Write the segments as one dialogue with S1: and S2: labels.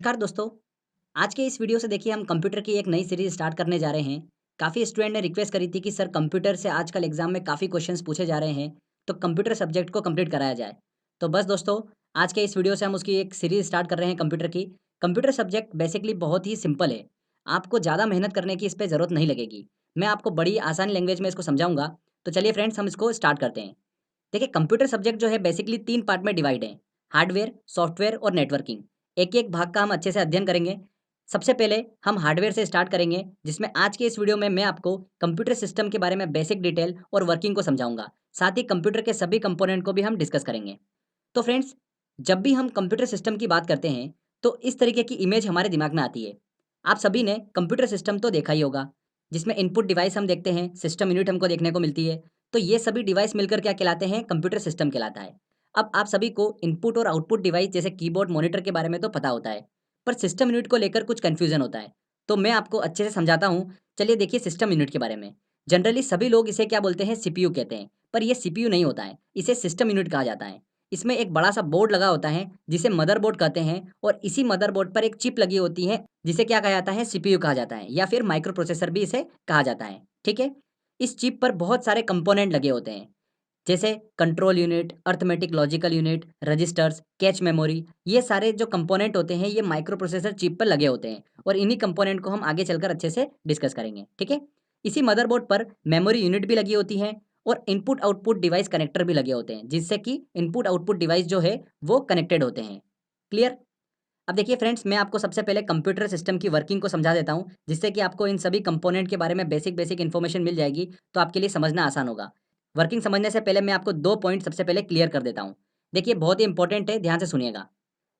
S1: नमस्कार दोस्तों। आज के इस वीडियो से देखिए हम कंप्यूटर की एक नई सीरीज स्टार्ट करने जा रहे हैं। काफ़ी स्टूडेंट ने रिक्वेस्ट करी थी कि सर कंप्यूटर से आजकल एग्जाम में काफ़ी क्वेश्चंस पूछे जा रहे हैं, तो कंप्यूटर सब्जेक्ट को कंप्लीट कराया जाए। तो बस दोस्तों, आज के इस वीडियो से हम उसकी एक सीरीज स्टार्ट कर रहे हैं कंप्यूटर की। कंप्यूटर सब्जेक्ट बेसिकली बहुत ही सिंपल है। आपको ज़्यादा मेहनत करने की इस पर ज़रूरत नहीं लगेगी। मैं आपको बड़ी आसान लैंग्वेज में इसको समझाऊंगा। तो चलिए फ्रेंड्स, हम इसको स्टार्ट करते हैं। देखिए कंप्यूटर सब्जेक्ट जो है बेसिकली 3 पार्ट में डिवाइड है। हार्डवेयर, सॉफ्टवेयर और नेटवर्किंग। एक-एक भाग का हम अच्छे से अध्ययन करेंगे। सबसे पहले हम हार्डवेयर से स्टार्ट करेंगे, जिसमें आज के इस वीडियो में मैं आपको कंप्यूटर सिस्टम के बारे में बेसिक डिटेल और वर्किंग को समझाऊँगा। साथ ही कंप्यूटर के सभी कंपोनेंट को भी हम डिस्कस करेंगे। तो फ्रेंड्स, जब भी हम कंप्यूटर सिस्टम की बात करते हैं, तो इस तरीके की इमेज हमारे दिमाग में आती है। आप सभी ने कंप्यूटर सिस्टम तो देखा ही होगा, जिसमें इनपुट डिवाइस हम देखते हैं, सिस्टम यूनिट हमको देखने को मिलती है। तो ये सभी डिवाइस मिलकर क्या कहलाते हैं? कंप्यूटर सिस्टम कहलाता है। अब आप सभी को इनपुट और आउटपुट डिवाइस जैसे कीबोर्ड, मॉनिटर के बारे में तो पता होता है, पर सिस्टम यूनिट को लेकर कुछ कन्फ्यूजन होता है। तो मैं आपको अच्छे से समझाता हूँ। चलिए देखिए सिस्टम यूनिट के बारे में। जनरली सभी लोग इसे क्या बोलते हैं? सीपीयू कहते हैं, पर ये सीपीयू नहीं होता है, इसे सिस्टम यूनिट कहा जाता है। इसमें एक बड़ा-सा बोर्ड लगा होता है, जिसे मदरबोर्ड कहते हैं, और इसी मदरबोर्ड पर एक चिप लगी होती है, जिसे क्या कहा जाता है? सीपीयू कहा जाता है, या फिर माइक्रो प्रोसेसर भी इसे कहा जाता है। ठीक है? इस चिप पर बहुत सारे कंपोनेंट लगे होते हैं, जैसे control unit, arithmetic logical unit, registers, cache memory. ये सारे जो कंपोनेंट होते हैं, ये माइक्रो प्रोसेसर चिप पर लगे होते हैं, और इन्हीं कंपोनेंट को हम आगे चलकर अच्छे से डिस्कस करेंगे। ठीक है? इसी मदरबोर्ड पर मेमोरी यूनिट भी लगी होती है, और इनपुट आउटपुट डिवाइस कनेक्टर भी लगे होते हैं, जिससे कि इनपुट आउटपुट डिवाइस जो है वो कनेक्टेड होते हैं। क्लियर? अब देखिए फ्रेंड्स, मैं आपको सबसे पहले कंप्यूटर सिस्टम की वर्किंग को समझा देता हूँ, जिससे कि आपको इन सभी कंपोनेंट के बारे में बेसिक बेसिक इन्फॉर्मेशन मिल जाएगी, तो आपके लिए समझना आसान होगा। वर्किंग समझने से पहले मैं आपको 2 पॉइंट सबसे पहले क्लियर कर देता हूँ। देखिए बहुत ही इंपॉर्टेंट है, ध्यान से सुनिएगा।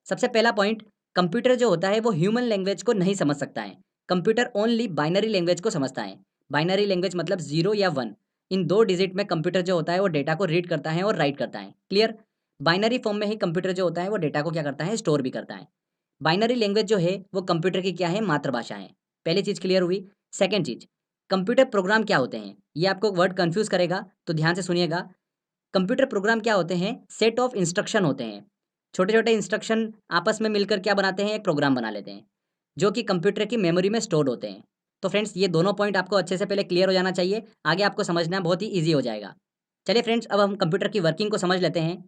S1: सबसे पहला पॉइंट, कंप्यूटर जो होता है वो ह्यूमन लैंग्वेज को नहीं समझ सकता है। कंप्यूटर ओनली बाइनरी लैंग्वेज को समझता है। बाइनरी लैंग्वेज मतलब 0 या 1। इन 2 डिजिट में कंप्यूटर जो होता है वो डेटा को रीड करता है और राइट करता है। क्लियर? बाइनरी फॉर्म में ही कंप्यूटर जो होता है वो डेटा को क्या करता है? स्टोर भी करता है। बाइनरी लैंग्वेज जो है वो कंप्यूटर की क्या है? मातृभाषा है। पहली चीज क्लियर हुई। सेकंड चीज, कंप्यूटर प्रोग्राम क्या होते हैं? ये आपको वर्ड कंफ्यूज करेगा, तो ध्यान से सुनिएगा। कंप्यूटर प्रोग्राम क्या होते हैं? सेट ऑफ इंस्ट्रक्शन होते हैं। छोटे छोटे इंस्ट्रक्शन आपस में मिलकर क्या बनाते हैं? एक प्रोग्राम बना लेते हैं, जो कि कंप्यूटर की मेमोरी में स्टोर होते हैं। तो फ्रेंड्स, ये दोनों पॉइंट आपको अच्छे से पहले क्लियर हो जाना चाहिए। आगे आपको समझना बहुत ही ईजी हो जाएगा। चलिए फ्रेंड्स, अब हम कंप्यूटर की वर्किंग को समझ लेते हैं।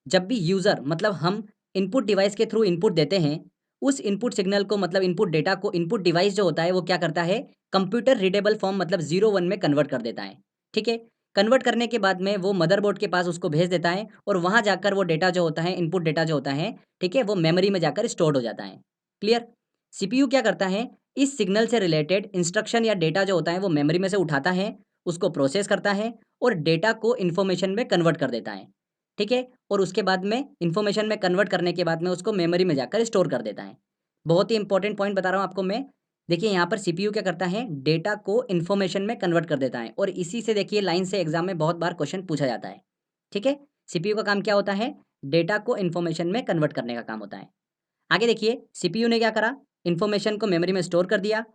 S1: जब भी यूज़र मतलब हम इनपुट डिवाइस के थ्रू इनपुट देते हैं, उस इनपुट सिग्नल को मतलब इनपुट डेटा को इनपुट डिवाइस जो होता है वो क्या करता है? कंप्यूटर रीडेबल फॉर्म मतलब 0-1 में कन्वर्ट कर देता है। ठीक है? कन्वर्ट करने के बाद में वो मदरबोर्ड के पास उसको भेज देता है, और वहाँ जाकर वो डेटा जो होता है, इनपुट डेटा जो होता है, ठीक है? वो मेमोरी में जाकर स्टोर्ड हो जाता है। क्लियर? सीपीयू क्या करता है? इस सिग्नल से रिलेटेड इंस्ट्रक्शन या डेटा जो होता है वो मेमोरी में से उठाता है, उसको प्रोसेस करता है, और डेटा को इन्फॉर्मेशन में कन्वर्ट कर देता है। ठीक है? और उसके बाद में इन्फॉर्मेशन में कन्वर्ट करने के बाद में उसको मेमोरी में जाकर स्टोर कर देता है। बहुत ही इंपॉर्टेंट पॉइंट बता रहा हूँ आपको मैं। देखिए यहाँ पर सीपीयू क्या करता है? डेटा को इन्फॉर्मेशन में कन्वर्ट कर देता है, और इसी से देखिए लाइन से एग्जाम में बहुत बार क्वेश्चन पूछा जाता है। ठीक है? सीपीयू का काम क्या होता है? डेटा को इन्फॉर्मेशन में कन्वर्ट करने का काम होता है। आगे देखिए सीपीयू ने क्या करा? इन्फॉर्मेशन को मेमोरी में स्टोर कर दिया।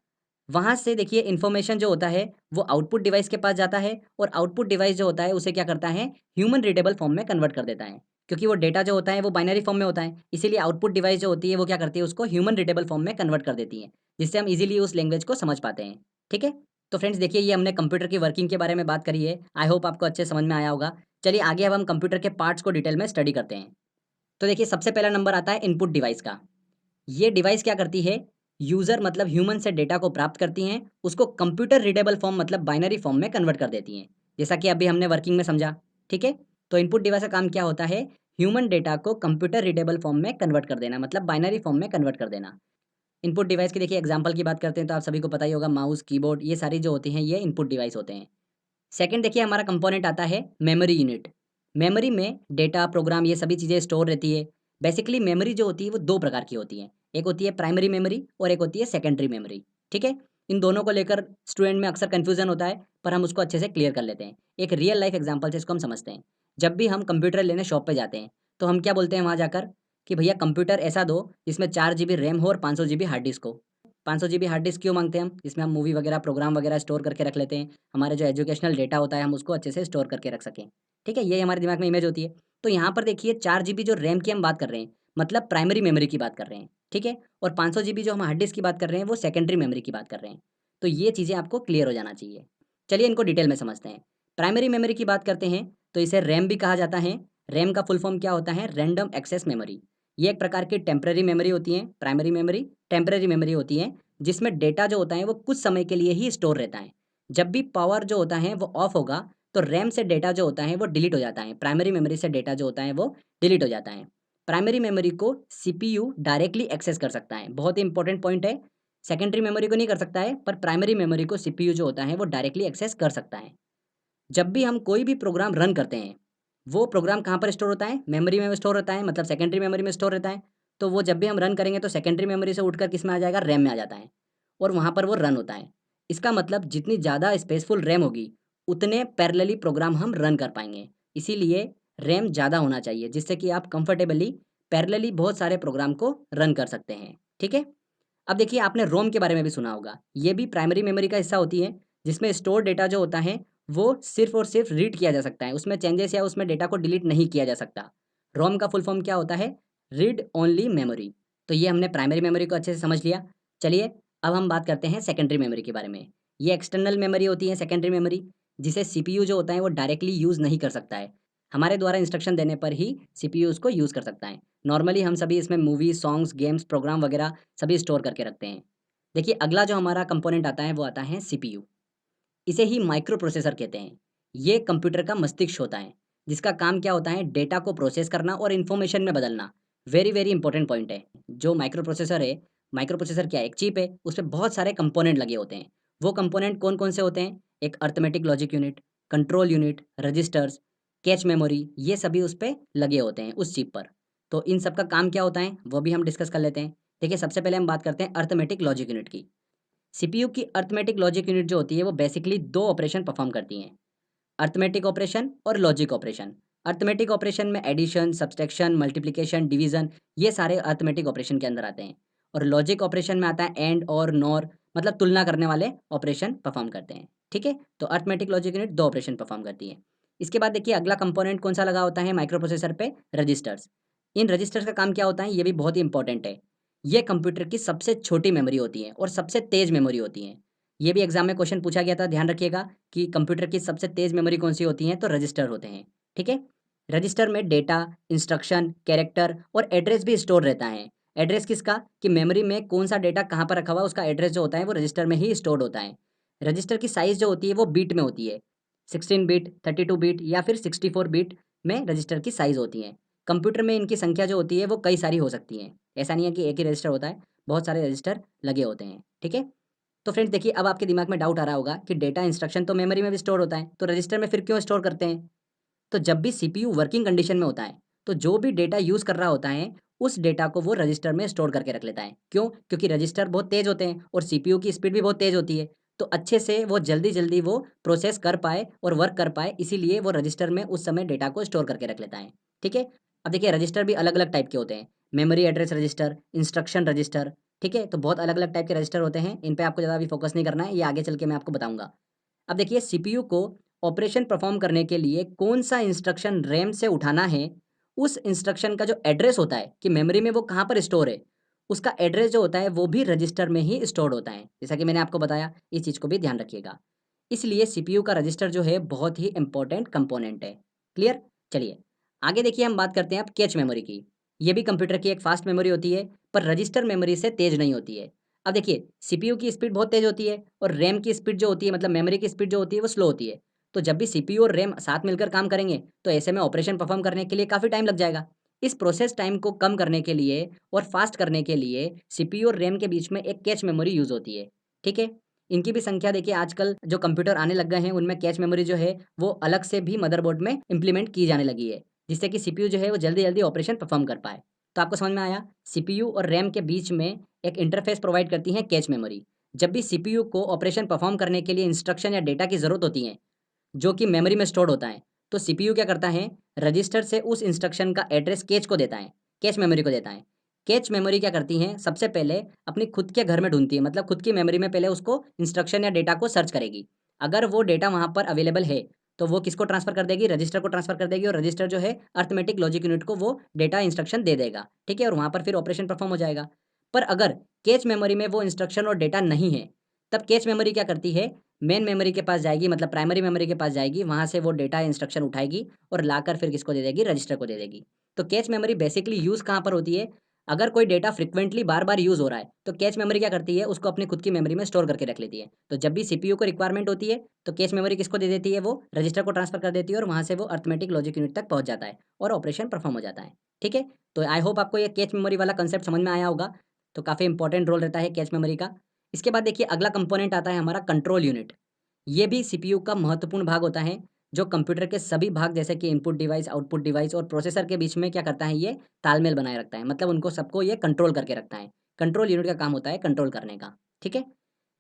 S1: वहाँ से देखिए इन्फॉर्मेशन जो होता है वो आउटपुट डिवाइस के पास जाता है, और आउटपुट डिवाइस जो होता है उसे क्या करता है? ह्यूमन रीडेबल फॉर्म में कन्वर्ट कर देता है। क्योंकि वो डेटा जो होता है वो बाइनरी फॉर्म में होता है, इसीलिए आउटपुट डिवाइस जो होती है वो क्या करती है? उसको ह्यूमन रीडेबल फॉर्म में कन्वर्ट कर देती है, जिससे हम इजीली उस लैंग्वेज को समझ पाते हैं। ठीक है? तो फ्रेंड्स देखिए, ये हमने कंप्यूटर की वर्किंग के बारे में बात करी है। आई होप आपको अच्छे समझ में आया होगा। चलिए आगे अब हम कंप्यूटर के पार्ट्स को डिटेल में स्टडी करते हैं। तो देखिए सबसे पहला नंबर आता है इनपुट डिवाइस का। ये डिवाइस क्या करती है? यूजर मतलब ह्यूमन से डेटा को प्राप्त करती हैं, उसको कंप्यूटर रीडेबल फॉर्म मतलब बाइनरी फॉर्म में कन्वर्ट कर देती हैं, जैसा कि अभी हमने वर्किंग में समझा। ठीक है? तो इनपुट डिवाइस का काम क्या होता है? ह्यूमन डेटा को कंप्यूटर रीडेबल फॉर्म में कन्वर्ट कर देना, मतलब बाइनरी फॉर्म में कन्वर्ट कर देना। इनपुट डिवाइस की देखिए एग्जांपल की बात करते हैं तो आप सभी को पता ही होगा, माउस, कीबोर्ड, ये सारी जो होती हैं ये इनपुट डिवाइस होते हैं। सेकंड देखिए हमारा कंपोनेंट आता है मेमोरी यूनिट। मेमोरी में डेटा, प्रोग्राम, ये सभी चीज़ें स्टोर रहती है। बेसिकली मेमोरी जो होती है वो 2 प्रकार की होती है। एक होती है प्राइमरी मेमोरी, और एक होती है सेकेंडरी मेमोरी। ठीक है? इन दोनों को लेकर स्टूडेंट में अक्सर कन्फ्यूजन होता है, पर हम उसको अच्छे से क्लियर कर लेते हैं। एक रियल लाइफ एग्जांपल से इसको हम समझते हैं। जब भी हम कंप्यूटर लेने शॉप पे जाते हैं, तो हम क्या बोलते हैं वहाँ जाकर? कि भैया कंप्यूटर ऐसा दो जिसमें 4 जीबी रैम हो और 500 जीबी हार्ड डिस्क हो। 500 जीबी हार्ड डिस्क क्यों माँगते हैं हम? इसमें हम मूवी वगैरह, प्रोग्राम वगैरह स्टोर करके रख लेते हैं। हमारे जो एजुकेशनल डेटा होता है हम उसको अच्छे से स्टोर करके रख सकें। ठीक है? ये हमारे दिमाग में इमेज होती है। तो यहाँ पर देखिए 4 जीबी जो रैम की हम बात कर रहे हैं, मतलब प्राइमरी मेमोरी की बात कर रहे हैं, ठीक है। और 500 जीबी जो हम हार्ड डिस्क की बात कर रहे हैं वो सेकेंडरी मेमोरी की बात कर रहे हैं। तो ये चीज़ें आपको क्लियर हो जाना चाहिए। चलिए इनको डिटेल में समझते हैं। प्राइमरी मेमोरी की बात करते हैं तो इसे रैम भी कहा जाता है। रैम का फुल फॉर्म क्या होता है? Random access memory. ये एक प्रकार की टेम्पररी मेमोरी होती है। प्राइमरी मेमोरी टेम्पररी मेमोरी होती है जिसमें डेटा जो होता है वो कुछ समय के लिए ही स्टोर रहता है। जब भी पावर जो होता है वो ऑफ होगा तो रैम से डेटा जो होता है वो डिलीट हो जाता है। प्राइमरी मेमोरी से डेटा जो होता है वो डिलीट हो जाता है। प्राइमरी मेमोरी को सीपीयू डायरेक्टली एक्सेस कर सकता है। बहुत ही इंपॉर्टेंट पॉइंट है। सेकेंडरी मेमोरी को नहीं कर सकता है, पर प्राइमरी मेमोरी को सीपीयू जो होता है वो डायरेक्टली एक्सेस कर सकता है। जब भी हम कोई भी प्रोग्राम रन करते हैं, वो प्रोग्राम कहाँ पर स्टोर होता है? मेमोरी में स्टोर होता है, मतलब सेकेंडरी मेमोरी में स्टोर रहता है। तो वो जब भी हम रन करेंगे तो सेकेंडरी मेमोरी से उठकर किस में आ जाएगा? रैम में आ जाता है और वहाँ पर वो रन होता है। इसका मतलब जितनी ज़्यादा स्पेसफुल रैम होगी, उतने पैरेलली प्रोग्राम हम रन कर पाएंगे। इसीलिए रैम ज़्यादा होना चाहिए जिससे कि आप कंफर्टेबली पैरेलली बहुत सारे प्रोग्राम को रन कर सकते हैं, ठीक है। अब देखिए आपने रोम के बारे में भी सुना होगा। ये भी प्राइमरी मेमोरी का हिस्सा होती है जिसमें स्टोर डेटा जो होता है वो सिर्फ और सिर्फ रीड किया जा सकता है। उसमें चेंजेस या उसमें डेटा को डिलीट नहीं किया जा सकता। रोम का फुल फॉर्म क्या होता है? Read only memory. तो ये हमने प्राइमरी मेमोरी को अच्छे से समझ लिया। चलिए अब हम बात करते हैं सेकेंडरी मेमोरी के बारे में। ये एक्सटर्नल मेमोरी होती है सेकेंडरी मेमोरी, जिसे सीपीयू जो होता है वो डायरेक्टली यूज़ नहीं कर सकता है। हमारे द्वारा इंस्ट्रक्शन देने पर ही सीपीयू उसको यूज़ कर सकता है। नॉर्मली हम सभी इसमें मूवी, सॉन्ग्स, गेम्स, प्रोग्राम वगैरह सभी स्टोर करके रखते हैं। देखिए अगला जो हमारा कंपोनेंट आता है वो आता है सीपीयू। इसे ही माइक्रो प्रोसेसर कहते हैं। ये कंप्यूटर का मस्तिष्क होता है जिसका काम क्या होता है? डेटा को प्रोसेस करना और इन्फॉर्मेशन में बदलना। वेरी वेरी इंपॉर्टेंट पॉइंट है। जो माइक्रो प्रोसेसर है, माइक्रो प्रोसेसर क्या है? एक चिप है, उस पे बहुत सारे कंपोनेंट लगे होते हैं। वो कंपोनेंट कौन कौन से होते हैं? एक arithmetic logic unit, control unit, registers, cache memory, ये सभी उस पे लगे होते हैं उस चिप पर। तो इन सब का काम क्या होता है वो भी हम डिस्कस कर लेते हैं। देखिए सबसे पहले हम बात करते हैं अर्थमेटिक लॉजिक यूनिट की। सीपीयू की अर्थमेटिक लॉजिक यूनिट जो होती है वो बेसिकली दो ऑपरेशन परफॉर्म करती हैं, अर्थमेटिक ऑपरेशन और लॉजिक ऑपरेशन। अर्थमेटिक ऑपरेशन में एडिशन, सब्सट्रैक्शन, मल्टीप्लिकेशन, डिवीजन, ये सारे अर्थमेटिक ऑपरेशन के अंदर आते हैं। और लॉजिक ऑपरेशन में आता है एंड और नॉर, मतलब तुलना करने वाले ऑपरेशन परफॉर्म करते हैं, ठीक है। तो अर्थमेटिक लॉजिक यूनिट दो ऑपरेशन परफॉर्म करती है। इसके बाद देखिए अगला कंपोनेंट कौन सा लगा होता है माइक्रो प्रोसेसर पे? रजिस्टर्स। इन रजिस्टर्स का काम क्या होता है ये भी बहुत ही इंपॉर्टेंट है। ये कंप्यूटर की सबसे छोटी मेमोरी होती है और सबसे तेज मेमोरी होती है। ये भी एग्जाम में क्वेश्चन पूछा गया था, ध्यान रखिएगा कि कंप्यूटर की सबसे तेज मेमोरी कौन सी होती है? तो रजिस्टर होते हैं, ठीक है। रजिस्टर में डेटा, इंस्ट्रक्शन, कैरेक्टर और एड्रेस भी स्टोर रहता है। एड्रेस किसका? कि मेमोरी में कौन सा डेटा कहाँ पर रखा हुआ है उसका एड्रेस जो होता है वो रजिस्टर में ही स्टोर होता है। रजिस्टर की साइज जो होती है वो बीट में होती है। 16 बिट, 32 बिट या फिर 64 बिट में रजिस्टर की साइज होती है। कंप्यूटर में इनकी संख्या जो होती है वो कई सारी हो सकती है। ऐसा नहीं है कि एक ही रजिस्टर होता है, बहुत सारे रजिस्टर लगे होते हैं, ठीक है। तो फ्रेंड्स देखिए अब आपके दिमाग में डाउट आ रहा होगा कि डेटा इंस्ट्रक्शन तो मेमोरी में भी स्टोर होता है, तो रजिस्टर में फिर क्यों स्टोर करते हैं? तो जब भी सीपीयू वर्किंग कंडीशन में होता है, तो जो भी डेटा यूज़ कर रहा होता है, उस डेटा को वो रजिस्टर में स्टोर करके रख लेता है। क्यों? क्योंकि रजिस्टर बहुत तेज़ होते हैं और सीपीयू की स्पीड भी बहुत तेज़ होती है। तो अच्छे से वो जल्दी-जल्दी वो प्रोसेस कर पाए और वर्क कर पाए, इसीलिए वो रजिस्टर में उस समय डेटा को स्टोर करके रख लेता है। ठीक है? अब देखिए रजिस्टर भी अलग-अलग टाइप के होते हैं। Memory address register, instruction register, ठीक है? तो बहुत अलग-अलग टाइप के रजिस्टर होते हैं। इन पे आपको ज़्यादा अभी फोकस नहीं करना है, ये आगे चल के मैं आपको बताऊँगा। अब देखिए सीपीयू को ऑपरेशन परफॉर्म करने के लिए कौन-सा इंस्ट्रक्शन रैम से उठाना है, उस इंस्ट्रक्शन का जो एड्रेस होता है कि मेमोरी में वो कहाँ पर स्टोर है, उसका एड्रेस जो होता है वो भी रजिस्टर में ही स्टोर्ड होता है। जैसा कि मैंने आपको बताया, इस चीज़ को भी ध्यान रखिएगा। इसलिए सीपीयू का रजिस्टर जो है बहुत ही इम्पोर्टेंट कंपोनेंट है। क्लियर? चलिए, आगे देखिए हम बात करते हैं अब कैच मेमोरी की। ये भी कंप्यूटर की एक फास्ट मेमोरी होती है, पर रजिस्टर मेमोरी से तेज़ नहीं होती है। अब देखिए, सीपीयू की स्पीड बहुत तेज़ होती है और रैम की स्पीड जो होती है मतलब मेमोरी की स्पीड जो होती है वो स्लो होती है। तो जब भी सीपीयू और रैम साथ मिलकर काम करेंगे, तो ऐसे में ऑपरेशन परफॉर्म करने के लिए काफ़ी टाइम लग जाएगा। इस प्रोसेस टाइम को कम करने के लिए और फास्ट करने के लिए सीपीयू और रैम के बीच में एक कैच मेमोरी यूज़ होती है, ठीक है? इनकी भी संख्या देखिए आजकल जो कंप्यूटर आने लग गए हैं, उनमें कैच मेमोरी जो है, वो अलग से भी मदरबोर्ड में इम्प्लीमेंट की जाने लगी है, जिससे कि सीपीयू जो है वो जल्दी-जल्दी ऑपरेशन परफॉर्म कर पाए। तो आपको समझ में आया? सीपीयू और रैम के बीच में एक इंटरफ़ेस प्रोवाइड करती है कैच मेमोरी। जब भी सीपीयू को ऑपरेशन परफॉर्म करने के लिए इंस्ट्रक्शन या डेटा की ज़रूरत होती है, जो कि मेमोरी में स्टोर्ड होता है, तो सीपीयू क्या करता है, रजिस्टर से उस इंस्ट्रक्शन का एड्रेस कैच को देता है, कैच मेमोरी को देता है। कैच मेमोरी क्या करती है, सबसे पहले अपनी खुद के घर में ढूँढती है, मतलब खुद की मेमोरी में पहले उसको इंस्ट्रक्शन या डेटा को सर्च करेगी। अगर वो डेटा वहाँ पर अवेलेबल है, तो वो किसको ट्रांसफर कर देगी, रजिस्टर को ट्रांसफर कर देगी, और रजिस्टर जो है अर्थमेटिक लॉजिक यूनिट को वो डेटा इंस्ट्रक्शन दे देगा, ठीक है, और वहाँ पर फिर ऑपरेशन परफॉर्म हो जाएगा। पर अगर कैच मेमोरी में वो इंस्ट्रक्शन और डेटा नहीं है, तब कैच मेमोरी क्या करती है, मेन मेमोरी के पास जाएगी, मतलब प्राइमरी मेमोरी के पास जाएगी, वहाँ से वो डेटा इंस्ट्रक्शन उठाएगी और लाकर फिर किसको दे देगी, रजिस्टर को दे देगी। तो कैच मेमोरी बेसिकली यूज़ कहाँ पर होती है, अगर कोई डेटा फ्रिक्वेंटली बार बार यूज़ हो रहा है तो कैच मेमोरी क्या करती है, उसको अपनी खुद की मेमोरी में स्टोर करके रख लेती है। तो जब भी सीपीयू को रिक्वायरमेंट होती है तो कैच मेमोरी किसको दे देती है, वो रजिस्टर को ट्रांसफर कर देती है, और वहाँ से वो अर्थमेटिक लॉजिक यूनिट तक पहुँच जाता है और ऑपरेशन परफॉर्म हो जाता है। ठीक है, तो आई होप आपको ये कैच मेमोरी वाला कंसेप्ट समझ में आया होगा। तो काफ़ी इंपॉर्टेंट रोल रहता है कैच मेमोरी का। इसके बाद देखिए अगला कंपोनेंट आता है हमारा कंट्रोल यूनिट। ये भी सीपीयू का महत्वपूर्ण भाग होता है, जो कंप्यूटर के सभी भाग जैसे कि इनपुट डिवाइस, आउटपुट डिवाइस और प्रोसेसर के बीच में क्या करता है, ये तालमेल बनाए रखता है, मतलब उनको सबको ये कंट्रोल करके रखता है। कंट्रोल यूनिट का काम होता है कंट्रोल करने का। ठीक है,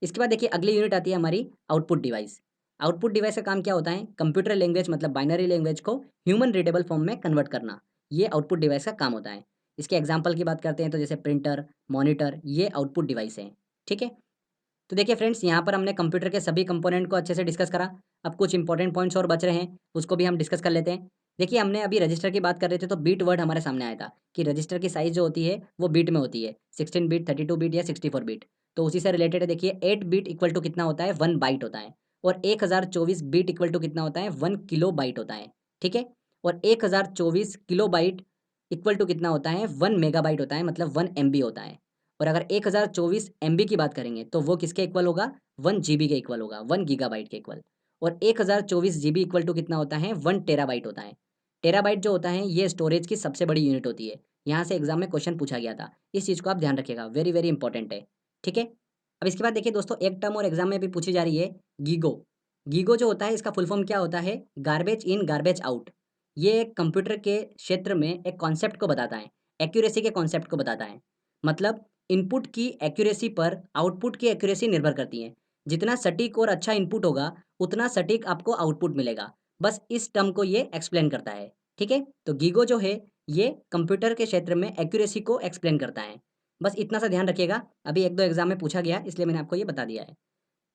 S1: इसके बाद देखिए अगली यूनिट आती है हमारी आउटपुट डिवाइस। आउटपुट डिवाइस का काम क्या होता है, कंप्यूटर लैंग्वेज मतलब बाइनरी लैंग्वेज को ह्यूमन रीडेबल फॉर्म में कन्वर्ट करना, ये आउटपुट डिवाइस का काम होता है। इसके एग्जाम्पल की बात करते हैं तो जैसे प्रिंटर, मॉनिटर, ये आउटपुट डिवाइस हैं। ठीक है, तो देखिए फ्रेंड्स, यहाँ पर हमने कंप्यूटर के सभी कंपोनेंट को अच्छे से डिस्कस करा। अब कुछ इंपॉर्टेंट पॉइंट्स और बच रहे हैं, उसको भी हम डिस्कस कर लेते हैं। देखिए हमने अभी रजिस्टर की बात कर रहे थे तो बीट वर्ड हमारे सामने आया था कि रजिस्टर की साइज जो होती है वो बीट में होती है, 16 बीट, 32 बीट या 64 बीट। तो उसी से रिलेटेड है, देखिए 8 बीट इक्वल टू कितना होता है, 1 बाइट होता है, और 1024 बीट इक्वल टू कितना होता है, 1 किलो बाइट होता है। ठीक है, और 1024 किलो बाइट इक्वल टू कितना होता है, 1 मेगाबाइट होता है, मतलब 1 MB होता है। और अगर 1024 MB की बात करेंगे तो वो किसके इक्वल होगा, 1 GB के इक्वल होगा, 1 गीगाबाइट के इक्वल। और 1024 GB इक्वल टू कितना होता है, 1 टेराबाइट होता है। टेराबाइट जो होता है ये स्टोरेज की सबसे बड़ी यूनिट होती है। यहाँ से एग्जाम में क्वेश्चन पूछा गया था, इस चीज़ को आप ध्यान रखिएगा, वेरी वेरी इंपॉर्टेंट है। ठीक है, अब इसके बाद देखिए दोस्तों, एक टर्म और एग्जाम में भी पूछी जा रही है, गीगो। गीगो जो होता है इसका फुल फॉर्म क्या होता है, गार्बेज इन गार्बेज आउट। ये एक कंप्यूटर के क्षेत्र में एक कॉन्सेप्ट को बताता है, एक्यूरेसी के कॉन्सेप्ट को बताता है। मतलब इनपुट की एक्यूरेसी पर आउटपुट की एक्यूरेसी निर्भर करती है। जितना सटीक और अच्छा इनपुट होगा उतना सटीक आपको आउटपुट मिलेगा। बस इस टर्म को ये एक्सप्लेन करता है। ठीक है, तो गीगो जो है ये कंप्यूटर के क्षेत्र में एक्यूरेसी को एक्सप्लेन करता है। बस इतना सा ध्यान रखिएगा, अभी एक दो एग्जाम में पूछा गया इसलिए मैंने आपको ये बता दिया है।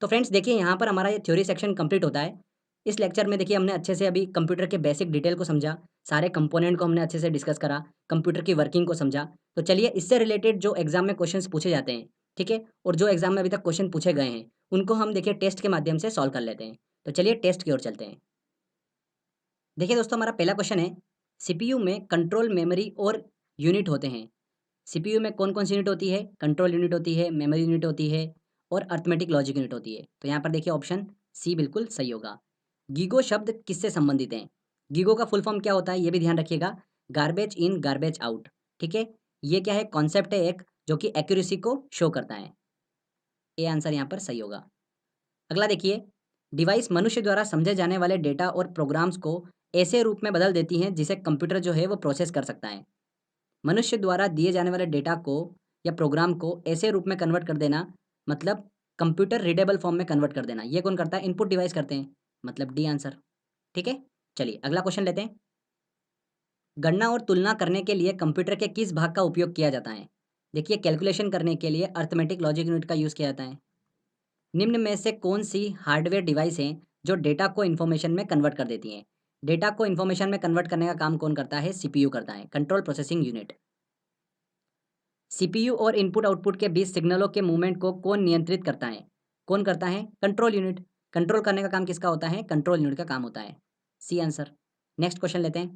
S1: तो फ्रेंड्स देखिए यहाँ पर हमारा ये थ्योरी सेक्शन कंप्लीट होता है। इस लेक्चर में देखिए हमने अच्छे से अभी कंप्यूटर के बेसिक डिटेल को समझा, सारे कंपोनेंट को हमने अच्छे से डिस्कस करा, कंप्यूटर की वर्किंग को समझा। तो चलिए इससे रिलेटेड जो एग्जाम में क्वेश्चंस पूछे जाते हैं, ठीक है, और जो एग्जाम में अभी तक क्वेश्चन पूछे गए हैं उनको हम देखिए टेस्ट के माध्यम से सॉल्व कर लेते हैं। तो चलिए टेस्ट की ओर चलते हैं। देखिए दोस्तों हमारा पहला क्वेश्चन है, सीपीयू में कंट्रोल मेमोरी और यूनिट होते हैं। सीपीयू में कौन कौन सी यूनिट होती है, कंट्रोल यूनिट होती है, मेमोरी यूनिट होती है और अर्थमेटिक लॉजिक यूनिट होती है। तो यहाँ पर देखिए ऑप्शन सी बिल्कुल सही होगा। गीगो शब्द किससे संबंधित है, गीगो का फुल फॉर्म क्या होता है ये भी ध्यान रखिएगा, गार्बेज इन गार्बेज आउट। ठीक है, ये क्या है, कॉन्सेप्ट है एक जो कि एक्यूरेसी को शो करता है। ए आंसर यहाँ पर सही होगा। अगला देखिए, डिवाइस मनुष्य द्वारा समझे जाने वाले डेटा और प्रोग्राम्स को ऐसे रूप में बदल देती हैं जिसे कंप्यूटर जो है वो प्रोसेस कर सकता है। मनुष्य द्वारा दिए जाने वाले डेटा को या प्रोग्राम को ऐसे रूप में कन्वर्ट कर देना, मतलब कंप्यूटर रीडेबल फॉर्म में कन्वर्ट कर देना, ये कौन करता है, इनपुट डिवाइस करते हैं, मतलब डी आंसर। ठीक है, चलिए अगला क्वेश्चन लेते हैं। गणना और तुलना करने के लिए कंप्यूटर के किस भाग का उपयोग किया जाता है। देखिए कैलकुलेशन करने के लिए अर्थमेटिक लॉजिक यूनिट का यूज़ किया जाता है। निम्न में से कौन सी हार्डवेयर डिवाइस हैं जो डेटा को इन्फॉर्मेशन में कन्वर्ट कर देती हैं। डेटा को इन्फॉर्मेशन में कन्वर्ट करने का काम कौन करता है, सीपीयू करता है, कंट्रोल प्रोसेसिंग यूनिट। सीपीयू और इनपुट आउटपुट के बीच सिग्नलों के मूवमेंट को कौन नियंत्रित करता है, कौन करता है, कंट्रोल यूनिट। कंट्रोल करने का काम किसका होता है, कंट्रोल यूनिट का काम होता है, सी आंसर। नेक्स्ट क्वेश्चन लेते हैं।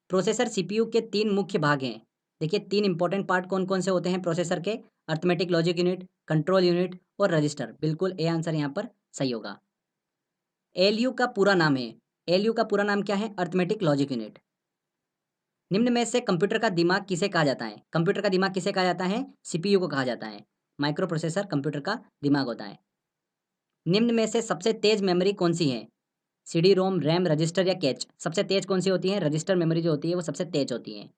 S1: प्रोसेसर सीपीयू के तीन मुख्य भाग हैं। देखिए तीन इंपॉर्टेंट पार्ट कौन कौन से होते हैं प्रोसेसर के, arithmetic logic unit, control unit और रजिस्टर। बिल्कुल ए आंसर यहाँ पर सही होगा। एलयू का पूरा नाम है, एलयू का पूरा नाम क्या है, अर्थमेटिक लॉजिक यूनिट। निम्न में से कंप्यूटर का दिमाग किसे कहा जाता है, कंप्यूटर का दिमाग किसे कहा जाता है, सीपीयू को कहा जाता है। माइक्रो प्रोसेसर कंप्यूटर का दिमाग होता है। निम्न में से सबसे तेज मेमोरी कौन सी है, सीडी रोम, रैम, रजिस्टर या कैच। सबसे तेज कौन सी होती है, रजिस्टर मेमोरी जो होती है वो सबसे तेज होती है।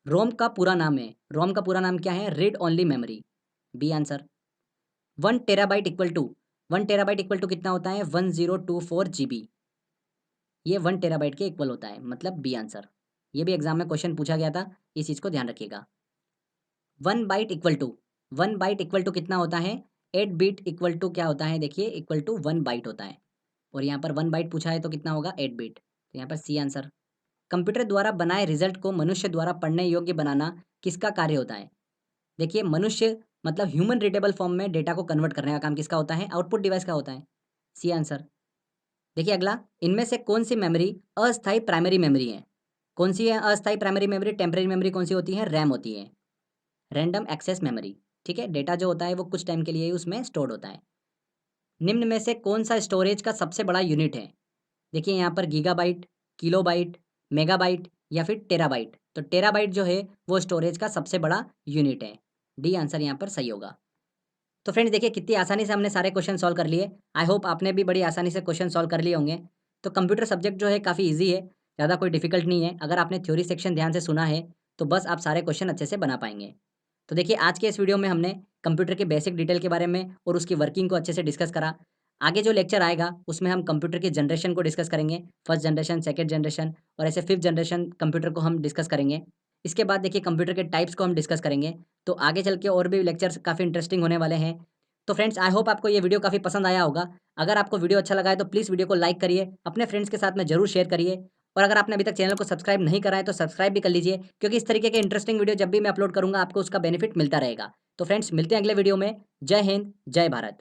S1: रोम का पूरा नाम है, रोम का पूरा नाम क्या है, read only memory, B answer. 1 terabyte equal to, 1 terabyte equal to कितना होता है, 1024 GB। ये 1 टेराबाइट के इक्वल होता है, मतलब बी आंसर। ये भी एग्जाम में क्वेश्चन पूछा गया था, इस चीज़ को ध्यान रखिएगा। 1 byte equal to, 1 byte equal to कितना होता है, 8 बीट इक्वल टू क्या होता है, देखिए इक्वल टू 1 बाइट होता है। और यहाँ पर 1 बाइट पूछा है तो कितना होगा 8 बिट, तो यहाँ पर सी आंसर। कंप्यूटर द्वारा बनाए रिजल्ट को मनुष्य द्वारा पढ़ने योग्य बनाना किसका कार्य होता है? देखिए मनुष्य मतलब ह्यूमन रीडेबल फॉर्म में डेटा को कन्वर्ट करने का काम किसका होता है? आउटपुट डिवाइस का होता है, सी आंसर। देखिए अगला, इनमें से कौन सी मेमोरी अस्थायी प्राइमरी मेमोरी है? कौन सी है अस्थायी प्राइमरी मेमोरी? टेम्परेरी मेमोरी कौन सी होती है? रैम होती है, रैंडम एक्सेस मेमोरी। ठीक है, डेटा जो होता है वो कुछ टाइम के लिए ही उसमें स्टोर्ड होता है। निम्न में से कौन सा स्टोरेज का सबसे बड़ा यूनिट है? देखिए यहाँ पर गीगाबाइट, किलोबाइट, मेगाबाइट या फिर टेराबाइट। तो टेराबाइट जो है वो स्टोरेज का सबसे बड़ा यूनिट है, डी आंसर यहाँ पर सही होगा। तो फ्रेंड्स देखिए कितनी आसानी से हमने सारे क्वेश्चन सॉल्व कर लिए। आई होप आपने भी बड़ी आसानी से क्वेश्चन सॉल्व कर लिए होंगे। तो कंप्यूटर सब्जेक्ट जो है काफ़ी ईजी है, ज़्यादा कोई डिफिकल्ट नहीं है। अगर आपने थ्योरी सेक्शन ध्यान से सुना है तो बस आप सारे क्वेश्चन अच्छे से बना पाएंगे। तो देखिए आज के इस वीडियो में हमने कंप्यूटर के बेसिक डिटेल के बारे में और उसकी वर्किंग को अच्छे से डिस्कस करा। आगे जो लेक्चर आएगा उसमें हम कंप्यूटर की जनरेशन को डिस्कस करेंगे, फर्स्ट जनरेशन, सेकंड जनरेशन और ऐसे फिफ्थ जनरेशन कंप्यूटर को हम डिस्कस करेंगे। इसके बाद देखिए कंप्यूटर के टाइप्स को हम डिस्कस करेंगे। तो आगे चल के और भी लेक्चर्स काफ़ी इंटरेस्टिंग होने वाले हैं। तो फ्रेंड्स आई होप आपको ये वीडियो काफ़ी पसंद आया होगा। अगर आपको वीडियो अच्छा लगा है तो प्लीज़ वीडियो को लाइक करिए, अपने फ्रेंड्स के साथ में ज़रूर शेयर करिए। और अगर आपने अभी तक चैनल को सब्सक्राइब नहीं करा है तो सब्सक्राइब भी कर लीजिए, क्योंकि इस तरीके के इंटरेस्टिंग वीडियो जब भी मैं अपलोड करूँगा आपको उसका बेनिफिट मिलता रहेगा। तो फ्रेंड्स मिलते हैं अगले वीडियो में। जय हिंद, जय भारत।